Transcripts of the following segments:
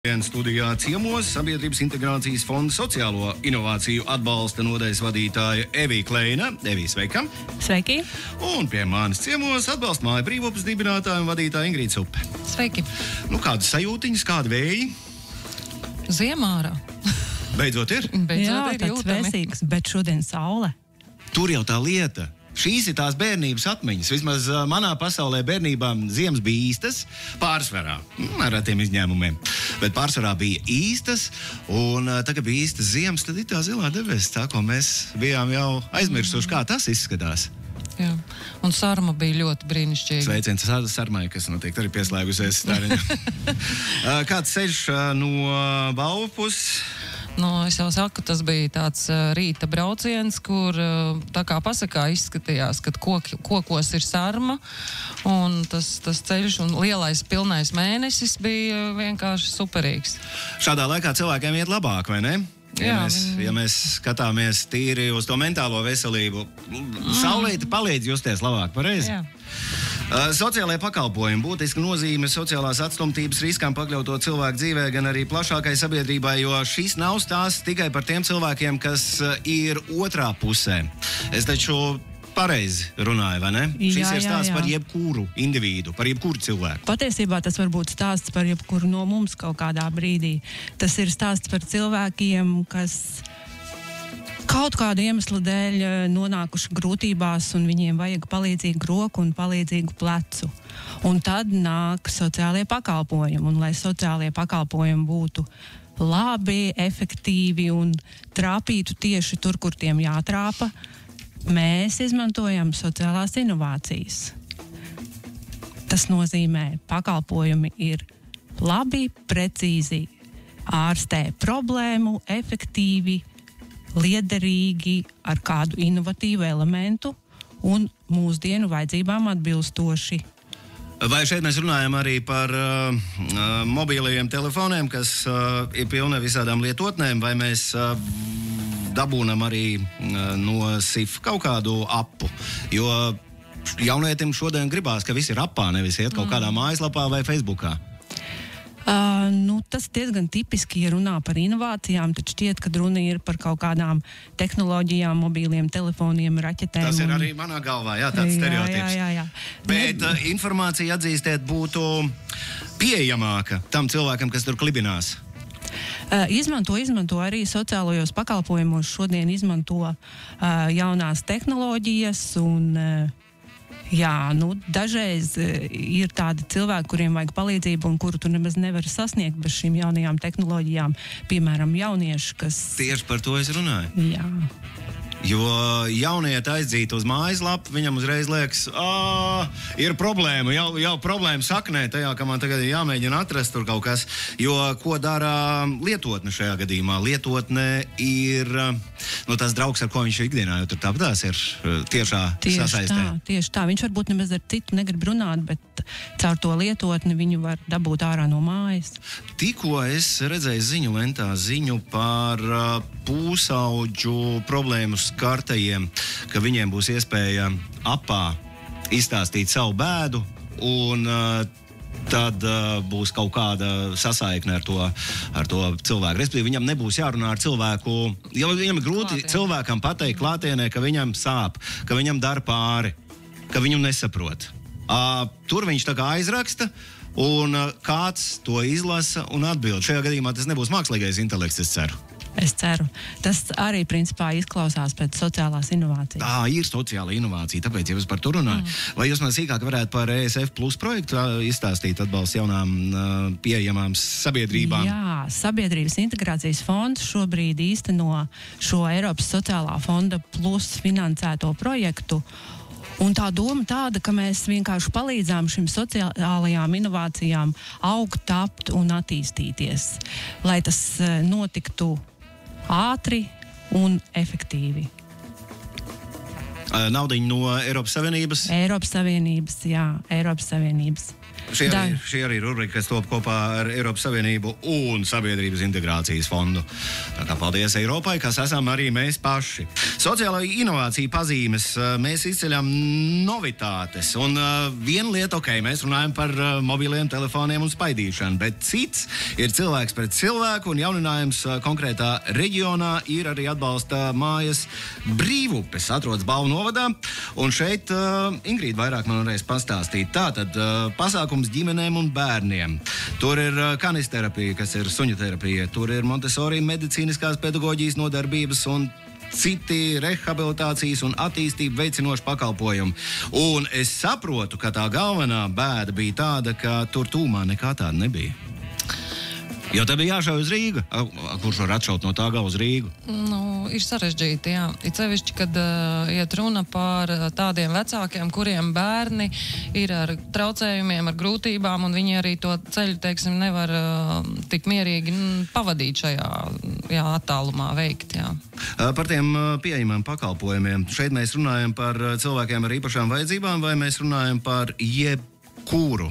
Studijā ciemos Sabiedrības integrācijas fonda sociālo inovāciju atbalsta nodaļas vadītāja Evija Kleina. Evija, sveika! Sveiki! Un pie manis ciemos atbalsta māju brīvopus dibinātāja un vadītāja Ingrīda Supe. Sveiki! Kādas sajūtiņas, kādi vēji? Ziemā ārā. Beidzot ir? Beidzot ir tāds vēsīgs, bet šodien saule. Tur jau tā lieta. Šīs ir tās bērnības atmiņas. Vismaz manā pasaulē bērnībā ziemas bija īstas, pārsvarā, ar tiem izņēmumiem. Bet pārsvarā bija īstas, un tagad bija īstas ziemas, tad ir tā zilā debesis, tā, ko mēs bijām jau aizmirsuši, kā tas izskatās. Jā. Un sarma bija ļoti brīnišķīga. Sveiciens sarmai, kas noteikti arī pieslēgusies stāriņu. Kāds ceļš no Bauvu puses? Es jau saku, tas bija tāds rīta brauciens, kur tā kā pasakā izskatījās, ka kokos ir sarma, un tas ceļš un lielais pilnais mēnesis bija vienkārši superīgs. Šādā laikā cilvēkiem iet labāk, vai ne? Ja mēs skatāmies tīri uz to mentālo veselību, saulīte palīdz justies labāk, pareizi? Jā. Sociālajie pakalpojumi būtiski nozīme sociālās atstumtības riskām pakļauto cilvēku dzīvē, gan arī plašākai sabiedrībai, jo šis nav stāsts tikai par tiem cilvēkiem, kas ir otrā pusē. Es taču pareizi runāju, vai ne? Šis ir stāsts par jebkuru individu, par jebkuru cilvēku. Patiesībā tas var būt stāsts par jebkuru no mums kaut kādā brīdī. Tas ir stāsts par cilvēkiem, kas kaut kādu iemeslu dēļ nonākuši grūtībās, un viņiem vajag palīdzīgu roku un palīdzīgu plecu. Un tad nāk sociālie pakalpojumi, un lai sociālie pakalpojumi būtu labi, efektīvi un trāpītu tieši tur, kur tiem jātrāpa, mēs izmantojam sociālās inovācijas. Tas nozīmē, pakalpojumi ir labi, precīzi, ārstē problēmu, efektīvi, liederīgi, ar kādu inovatīvu elementu un mūsdienu vajadzībām atbilstoši. Vai šeit mēs runājam arī par mobilajiem telefoniem, kas ir pilni visādām lietotnēm, vai mēs dabūnam arī no SIF kaut kādu apu? Jo jaunietim šodien gribās, ka viss ir apā, nevis iet kaut kādā mājaslapā vai Facebookā. Tas diezgan tipiski, ja runā par inovācijām, tad šķiet, ka runa ir par kaut kādām tehnoloģijām, mobīliem telefoniem, raķetēm. Tas ir arī manā galvā, tāds stereotips. Jā. Bet informācija, atzīstiet, būtu pieejamāka tam cilvēkam, kas tur klibinās. Izmanto arī sociālajos pakalpojumos. Šodien izmanto jaunās tehnoloģijas un dažreiz ir tādi cilvēki, kuriem vajag palīdzību un kuru tu nemaz nevari sasniegt bez šīm jaunajām tehnoloģijām. Piemēram, jaunieši, kas... Tieši par to es runāju. Jā. Jo jaunieti aizdzīti uz mājaslapu, viņam uzreiz liekas, ir problēma, jau problēma saknē tajā, ka man tagad ir jāmēģina atrast tur kaut kas. Jo ko dara lietotne šajā gadījumā? Lietotne ir tas draugs, ar ko viņš ikdienā, jo tur tāpatās ir tiešā sasaistē. Tieši tā. Viņš varbūt nemaz ar citu negrib runāt, bet caur to lietotni viņu var dabūt ārā no mājas. Tikko es redzēju ziņu lentā par pūsauģu problēmu skartajiem, ka viņiem būs iespēja apā izstāstīt savu bēdu, un tad būs kaut kāda sasaikne ar to cilvēku. Respektīvi, viņam nebūs jārunā ar cilvēku, jo viņam ir grūti cilvēkam pateikt klātienē, ka viņam sāp, ka viņam dara pāri, ka viņu nesaprot. Tur viņš tā kā aizraksta, un kāds to izlasa un atbild. Šajā gadījumā tas nebūs mākslīgais intelekts, es ceru. Es ceru. Tas arī, principā, izklausās pēc sociālās inovācijas. Tā ir sociāla inovācija, tāpēc jau es par to runāju. Vai jūs man sīkāk varētu par ESF Plus projektu izstāstīt atbalstu jaunām pieejamām sabiedrībām? Jā, Sabiedrības integrācijas fonds šobrīd īsteno šo Eiropas sociālā fonda Plus finansēto projektu. Un tā doma tāda, ka mēs vienkārši palīdzām šim sociālajām inovācijām augt, tapt un attīstīties, lai tas notiktu ātri un efektīvi. Naudiņu no Eiropas Savienības? Eiropas Savienības. Šī arī ir rubrika, kas top kopā ar Eiropas Savienību un Sabiedrības integrācijas fondu. Tā kā paldies Eiropai, kas esam arī mēs paši. Sociālo inovāciju pazīmes mēs izceļam novitātes. Un viena lieta, mēs runājam par mobiliem telefoniem un spaidīšanu, bet cits ir cilvēks pret cilvēku, un jauninājums konkrētā reģionā ir arī atbalsta mājas Brīvupes, atrodas Balvu novadā. Un šeit Ingrīda vairāk man varēs pastāstīt. Tātad pasākums ģimenēm un bērniem. Tur ir kanisterapija, kas ir suņu terapija. Tur ir Montessori medicīniskās pedagoģijas nodarbības un citi rehabilitācijas un attīstību veicinoši pakalpojumi. Un es saprotu, ka tā galvenā bēda bija tāda, ka tur tūmā nekā tāda nebija. Jo te bija jāšauj uz Rīgu. Kurš var atšaut no tā gala uz Rīgu? Ir sarežģīti, jā. Ir sevišķi, kad iet runa par tādiem vecākiem, kuriem bērni ir ar traucējumiem, ar grūtībām, un viņi arī to ceļu, nevar tik mierīgi pavadīt šajā attālumā veikt, jā. Par tiem pieejamiem pakalpojumiem. Šeit mēs runājam par cilvēkiem ar īpašām vajadzībām, vai mēs runājam par jebkuru?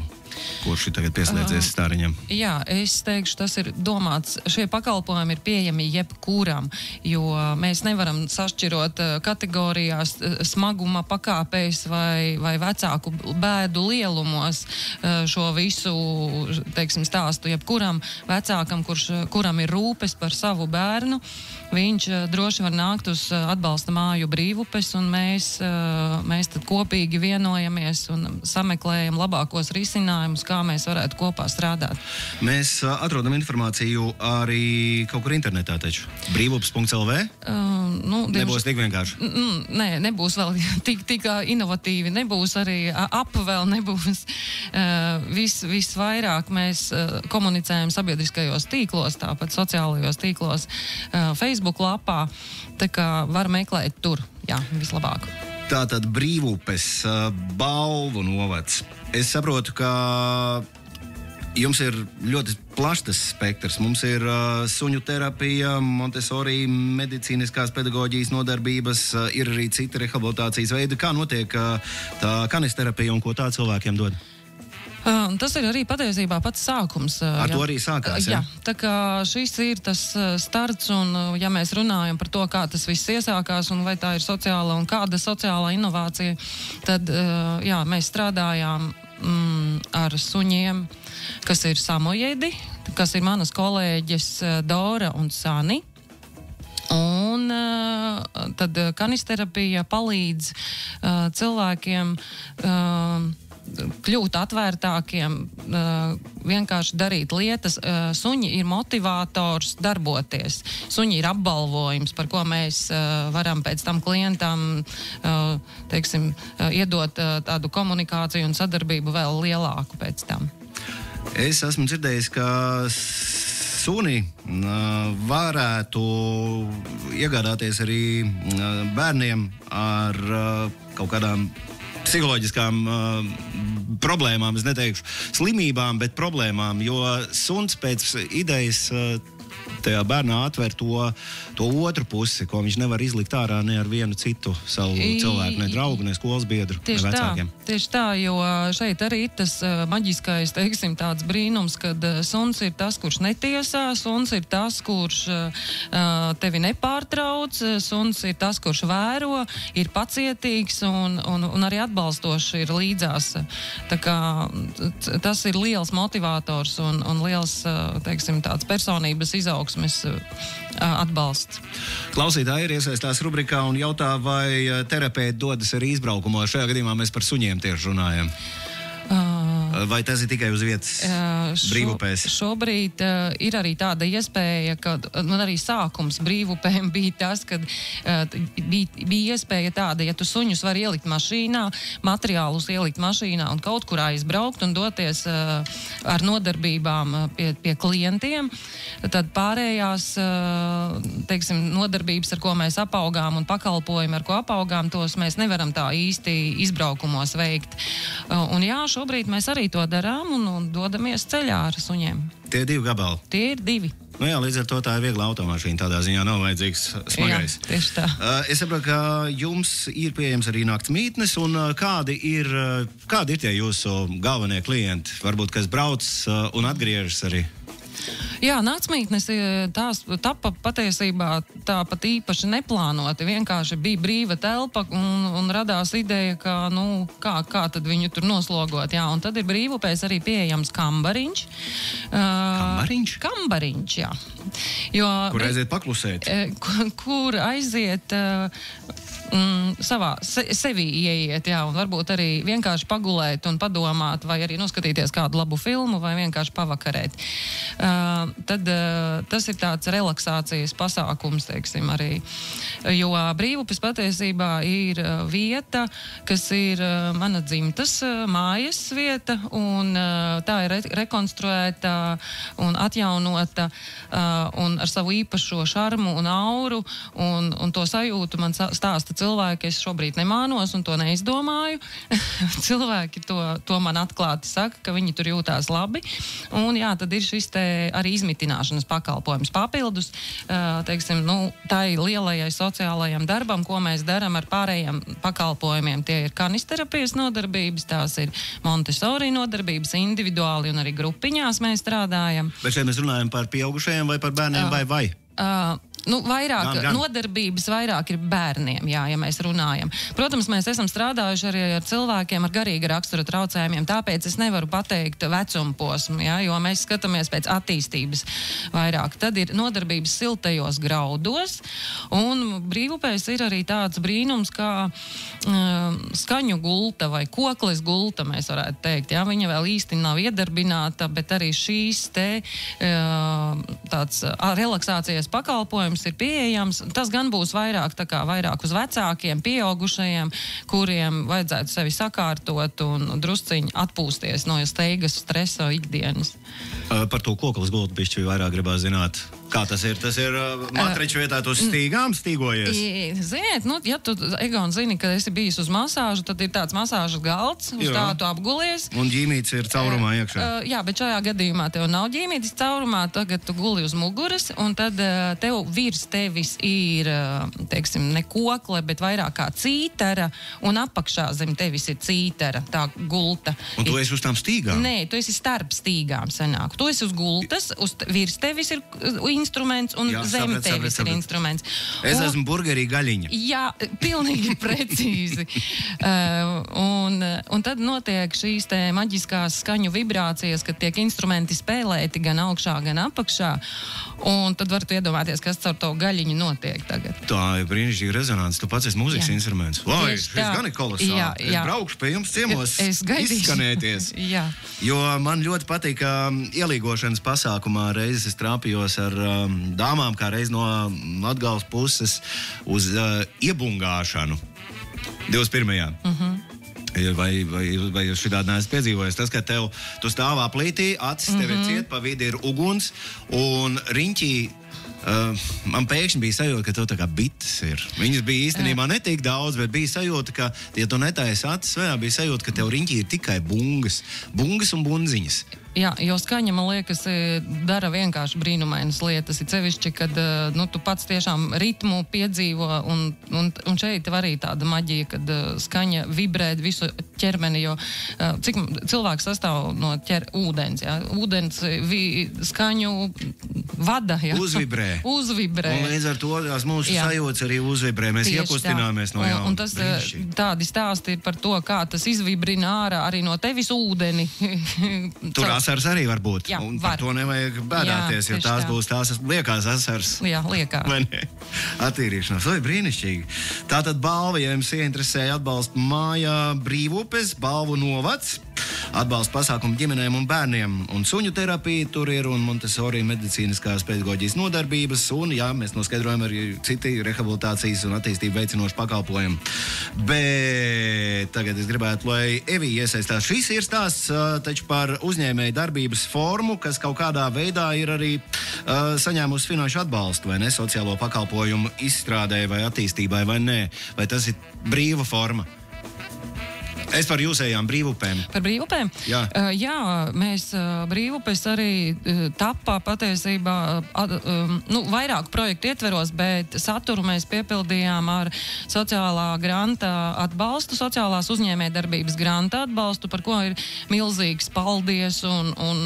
Kurš ir tagad pieslēdzies Stāriņam? Jā, es teikšu, tas ir domāts, šie pakalpojumi ir pieejami jebkuram, jo mēs nevaram sašķirot kategorijās smaguma pakāpēs vai vecāku bēdu lielumos šo visu, stāstu jebkuram vecākam, kuram ir rūpes par savu bērnu. Viņš droši var nākt uz atbalsta māju Brīvupes, un mēs tad kopīgi vienojamies un sameklējam labākos risinājumus, kā mēs varētu kopā strādāt. Mēs atrodam informāciju arī kaut kur internetā taču. Brīvups.lv? Nebūs tik vienkārši. Nē, nebūs vēl tik inovatīvi, nebūs arī vēl nebūs. Visvairāk mēs komunicējam sabiedriskajos tīklos, tāpat sociālajos tīklos, Facebook lapā, tā kā var meklēt tur, jā, vislabāk. Tātad Brīvupes, Balvu novads. Es saprotu, ka jums ir ļoti plašs tas spektrs. Mums ir suņu terapija, Montessori medicīniskās pedagoģijas nodarbības, ir arī citi rehabilitācijas veidi. Kā notiek tā kanisterapija un ko tā cilvēkiem dod? Tas ir arī patiesībā pats sākums. Ar to arī sākās, jā? Tā kā šis ir tas starts, un ja mēs runājam par to, kā tas viss iesākās, un vai tā ir sociāla un kāda sociālā inovācija, tad jā, mēs strādājām ar suņiem, kas ir samojedi, kas ir manas kolēģes Dora un Sani. Un tad kanisterapija palīdz cilvēkiem kļūt atvērtākiem, vienkārši darīt lietas. Suņi ir motivators darboties. Suņi ir apbalvojums, par ko mēs varam pēc tam klientam, iedot tādu komunikāciju un sadarbību vēl lielāku pēc tam. Es esmu dzirdējis, ka suni varētu iegādāties arī bērniem ar kaut kādām psiholoģiskām problēmām, es neteikšu slimībām, bet problēmām, jo suns pēc idejas tajā bērnā atver to otru pusi, ko viņš nevar izlikt ārā ne ar vienu citu savu cilvēku, ne draugu, ne skolas biedru, ne vecākiem. Tieši tā, jo šeit arī ir tas maģiskais, tāds brīnums, kad suns ir tas, kurš netiesā, suns ir tas, kurš tevi nepārtrauc, suns ir tas, kurš vēro, ir pacietīgs un arī atbalstošs ir līdzās. Tā kā tas ir liels motivators un liels, tāds personības izaugsmes atbalsts. Klausītāji ir iesaistās rubrikā un jautā, vai terapeiti dodas arī izbraukumos. Šajā gadījumā mēs par suņiem tieši runājam. Vai tas ir tikai uz vietas Brīvupēs? Šobrīd ir arī tāda iespēja, ka arī sākums Brīvupēm bija tas, kad bija iespēja tāda, ja tu suņus var ielikt mašīnā, materiālus ielikt mašīnā un kaut kur aizbraukt un doties ar nodarbībām pie klientiem, tad pārējās, nodarbības, ar ko mēs apaugām un pakalpojumi, ar ko apaugām, tos mēs nevaram tā īsti izbraukumos veikt. Un jā, šobrīd mēs arī to darām un dodamies ceļā ar suņiem. Tie ir 2 gabali? Tie ir 2. Nu jā, līdz ar to tā ir viegla automašīna, tādā ziņā nav vajadzīgs smagais. Jā, tieši tā. Es saprotu, ka jums ir pieejams arī nakts mītnes, un kādi ir tie jūsu galvenie klienti, varbūt, kas brauc un atgriežas arī? Jā, naktsmītnes tās tapa patiesībā tāpat īpaši neplānoti. Vienkārši bija brīva telpa un radās ideja, ka, kā tad viņu tur noslogot. Jā, un tad ir brīvupēs arī pieejams kambariņš. Kambariņš? Kambariņš, jā. Kur aiziet paklusēt? Kur aiziet... sevi ieiet, jā, un varbūt arī vienkārši pagulēt un padomāt, vai arī noskatīties kādu labu filmu, vai vienkārši pavakarēt. Tad tas ir tāds relaksācijas pasākums, teiksim, arī. Jo Brīvupes patiesībā ir vieta, kas ir mana dzimtas mājas vieta, un tā ir rekonstruēta un atjaunota un ar savu īpašo šarmu un auru, un to sajūtu man stāsta cilvēki, es šobrīd nemānos un to neizdomāju. Cilvēki to man atklāti saka, ka viņi tur jūtās labi. Un jā, tad ir šis te arī izmitināšanas pakalpojums papildus, teiksim, tai lielajai sociālajam darbam, ko mēs daram ar pārējiem pakalpojumiem. Tie ir kanisterapijas nodarbības, tās ir Montessori nodarbības, individuāli un arī grupiņās mēs strādājam. Bet šeit mēs runājam par pieaugušajiem vai par bērniem vai? Vairāk nodarbības vairāk ir bērniem, jā, ja mēs runājam. Protams, mēs esam strādājuši arī ar cilvēkiem ar garīga rakstura traucējumiem, tāpēc es nevaru pateikt vecuma posmu, jā, jo mēs skatāmies pēc attīstības vairāk. Tad ir nodarbības siltajos graudos, un Brīvupēs ir arī tāds brīnums kā skaņu gulta vai kokles gulta, mēs varētu teikt, jā. Viņa vēl īsti nav iedarbināta, bet arī šīs te tāds relaksācijas pakalpojums ir pieejams. Tas gan būs vairāk uz vecākiem, pieaugušajiem, kuriem vajadzētu sevi sakārtot un drusciņi atpūsties no steigas stresa ikdienas. Par to koklas gultu bišķi vairāk gribētu zināt. Kā tas ir? Tas ir matriču vietā uz stīgām stīgojies? Ziniet, ja tu, Egon, zini, ka esi bijis uz masāžu, tad ir tāds masāžas galds, uz tā tu apgulies. Un ģīmītis ir caurumā iekšā. Jā, bet šajā gadījumā tev nav ģīmītis caurumā, tagad tu guli uz muguras, un tad tev virs tevis ir, teiksim, ne kokle, bet vairāk kā cītara, un apakšā zem tevis ir cītara, tā gulta. Un tu esi uz tām stīgām? Nē, tu esi starp stīgām senāk. Tu esi uz gultas, virs tevis ir instruments, un zem tevis ir instruments. Es esmu burgerī gaļiņa. Jā, pilnīgi precīzi. Un tad notiek šīs te maģiskās skaņu vibrācijas, kad tiek instrumenti spēlēti gan augšā, gan apakšā. Un tad varat iedomāties, kas ar to gaļiņu notiek tagad. Tā ir brīnišķīga rezonance. Tu pats esi mūzikas instruments. Vai, šis gan ir kolosāli. Es braukšu pie jums ciemos izskanēties. Jā. Jo man ļoti patīk, ka ielīgošanas pasākumā reizes es trāpījos ar dāmām, kā reiz no Latgales puses uz iebungāšanu 21. Vai jūs šitādi neesat piedzīvojis? Tas, ka tu stāv aplītī, acis tev ir ciet, pa vidi ir uguns, un riņķī man pēkšņi bija sajūta, ka tev tā kā bites ir. Viņas bija īstenībā ne tik daudz, bet bija sajūta, ka, ja tu netaisi acis vaļā, bija sajūta, ka tev riņķī ir tikai bungas un bunziņas. Jā, jo skaņa, man liekas, dara vienkārši brīnumainas lietas. Ir sevišķi, kad tu pats tiešām ritmu piedzīvo, un šeit arī tāda maģija, kad skaņa vibrē visu ķermeni, jo cik cilvēks sastāv no ūdens, jā. Ūdens skaņu vada, jā. Uzvibrē. Un līdz ar to tās mūsu sajūtas arī uzvibrē. Mēs iekustināmies no jauna. Un tas tādi stāsti ir par to, kā tas izvibrina ārā arī no tevis ūdeni. Tur asars arī var būt. Jā, un par to nevajag bēdāties, jo tās būs tās liekās asars. Jā, liekā. Attīrīšanās. Vai brīnišķīgi. Tātad balva, ja jums ieinteresēja atbalsta māja Brīvupes, balvu novads, atbalsta pasākumu ģimenēm un bērniem, un suņu terapija tur ir, un Montessori medicīniskās pedagoģijas nodarbības, un jā, mēs noskaidrojam arī citi rehabilitācijas un attīstību veicinoši pakalpojumi. Bet tagad es gribētu, lai Evija iesaistās. Šis ir stāsts taču par uzņēmēju darbības formu, kas kaut kādā veidā ir arī saņēmusi finanšu atbalstu, vai ne, sociālo pakalpojumu izstrādē vai attīstībai, vai nē, vai tas ir brīva forma? Es par jūsējām brīvupēm. Par brīvupēm? Jā. Jā, mēs brīvupes arī tapā patiesībā vairāku projektu ietveros, bet saturu mēs piepildījām ar sociālā granta atbalstu, sociālās uzņēmējdarbības granta atbalstu, par ko ir milzīgs paldies, un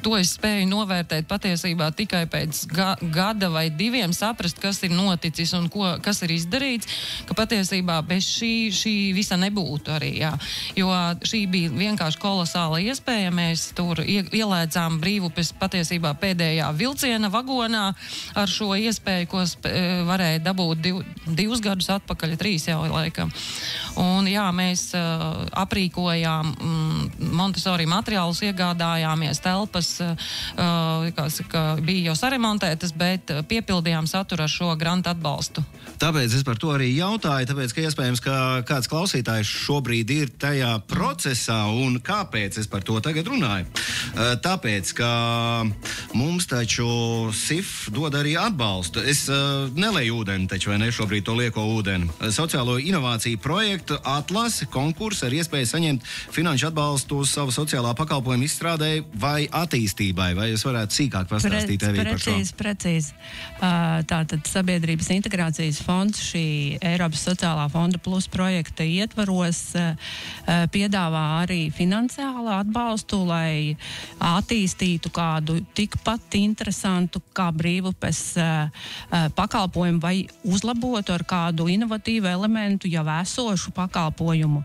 to es spēju novērtēt patiesībā tikai pēc gada vai diviem, saprast, kas ir noticis un kas ir izdarīts, ka patiesībā bez šī visa nebūtu arī, jā. Jo šī bija vienkārši kolosāla iespēja. Mēs tur ielēdzām brīvupes patiesībā pēdējā vilciena vagonā ar šo iespēju, ko varēja dabūt divus gadus atpakaļ, 3 jau laikam. Un jā, mēs aprīkojām Montessori materiālus, iegādājāmies telpas, bija jau saremontētas, bet piepildījām saturu ar šo grantu atbalstu. Tāpēc es par to arī jautāju, tāpēc, ka iespējams, ka kāds klausītājs šobrīd ir tajā procesā, un kāpēc es par to tagad runāju? Tāpēc, ka mums taču SIF dod arī atbalstu. Es nelēju ūdeni, taču vai ne šobrīd to lieko ūdeni. Sociālo inovāciju projektu atlasi, konkursu ar iespēju saņemt finanšu atbalstu uz savu sociālā pakalpojuma izstrādēji vai attīstībai. Vai jūs varētu sīkāk pastāstīt arī par šo? Precīzi. Tātad Sabiedrības integrācijas fonds šī Eiropas sociālā fonda plus projekta ietvaros piedāvā arī finansiālu atbalstu, lai attīstītu kādu tikpat interesantu kā brīvupes pakalpojumu vai uzlabotu ar kādu inovatīvu elementu jau esošu pakalpojumu.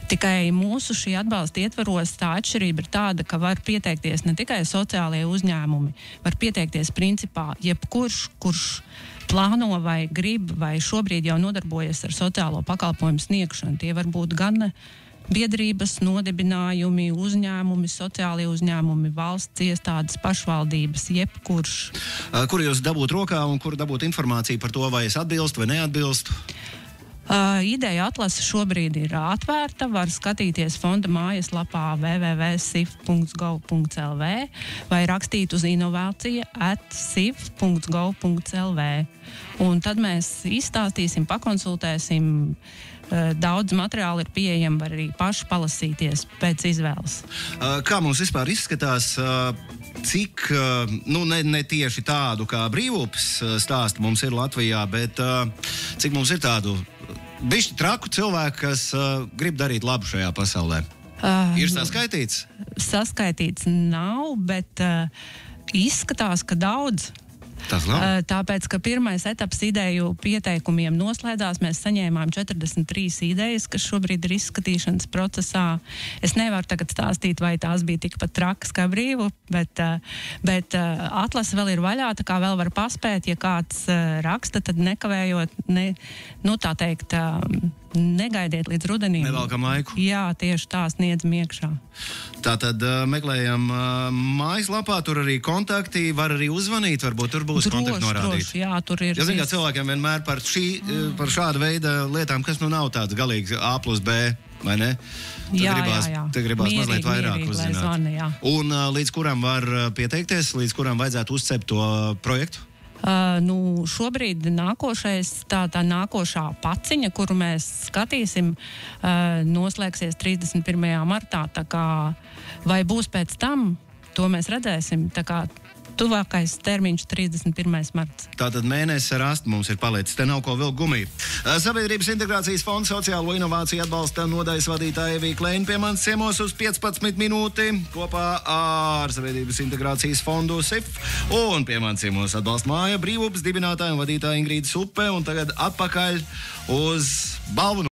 Tikai mūsu šī atbalsta ietvaros tā atšķirība ir tāda, ka var pieteikties ne tikai sociālie uzņēmumi, var pieteikties principā jebkurš, kurš plāno vai grib vai šobrīd jau nodarbojas ar sociālo pakalpojumu sniegšanu. Tie var būt gan biedrības, nodibinājumi, uzņēmumi, sociālie uzņēmumi, valsts iestādes, pašvaldības, jebkurš. Kur jūs dabūt rokā un kur dabūt informāciju par to, vai es atbilstu vai neatbilstu? Ideja atlase šobrīd ir atvērta, var skatīties fonda mājaslapā www.sif.gov.lv vai rakstīt uz inovācija@sif.gov.lv. Un tad mēs izstāstīsim, pakonsultēsim. Daudz materiālu ir pieejami, var arī paši palasīties pēc izvēles. Kā mums vispār izskatās, cik, ne tieši tādu kā brīvupes stāstu mums ir Latvijā, bet cik mums ir tādu bišķi traku cilvēku, kas grib darīt labu šajā pasaulē? Ir saskaitīts? Saskaitīts nav, bet izskatās, ka daudz. Tāpēc, ka pirmais etaps ideju pieteikumiem noslēdzās, mēs saņēmām 43 idejas, kas šobrīd ir izskatīšanas procesā. Es nevaru tagad stāstīt, vai tās bija tikpat trakas kā brīvu, bet atlase vēl ir vaļā, tā kā vēl var paspēt, ja kāds raksta, tad nekavējot, negaidiet līdz rudenim. Nevelkam laiku. Jā, tieši tā sniedzam iekšā. Tātad meklējam mājaslapā, tur arī kontakti, var arī uzvanīt, varbūt tur būs kontakti norādīti. Droši, jā, tur ir. Ja zin, kā cilvēkiem vienmēr par šādu veidu lietām, kas nav tāds galīgi A+B, vai ne? Te gribās mazliet vairāk uzzināt. Zvani, un līdz kuram var pieteikties, līdz kuram vajadzētu uzcept to projektu? Šobrīd tā nākošā paciņa, kuru mēs skatīsim, noslēgsies 31. martā. Tā kā vai būs pēc tam, to mēs redzēsim. Tā kā tuvākais termiņš 31. marts. Tātad mēnesis ar astu mums ir palicis. Te nav ko vilkt gumiju. Sabiedrības integrācijas fonda sociālo inovāciju atbalsta nodaļas vadītāja Evija Kleina pie manis ciemos uz 15 minūti kopā ar Sabiedrības integrācijas fondu SIF. Un pie manis ciemos atbalsta māja brīvupes dibinātāja un vadītāja Ingrīda Supe. Un tagad atpakaļ uz balvu.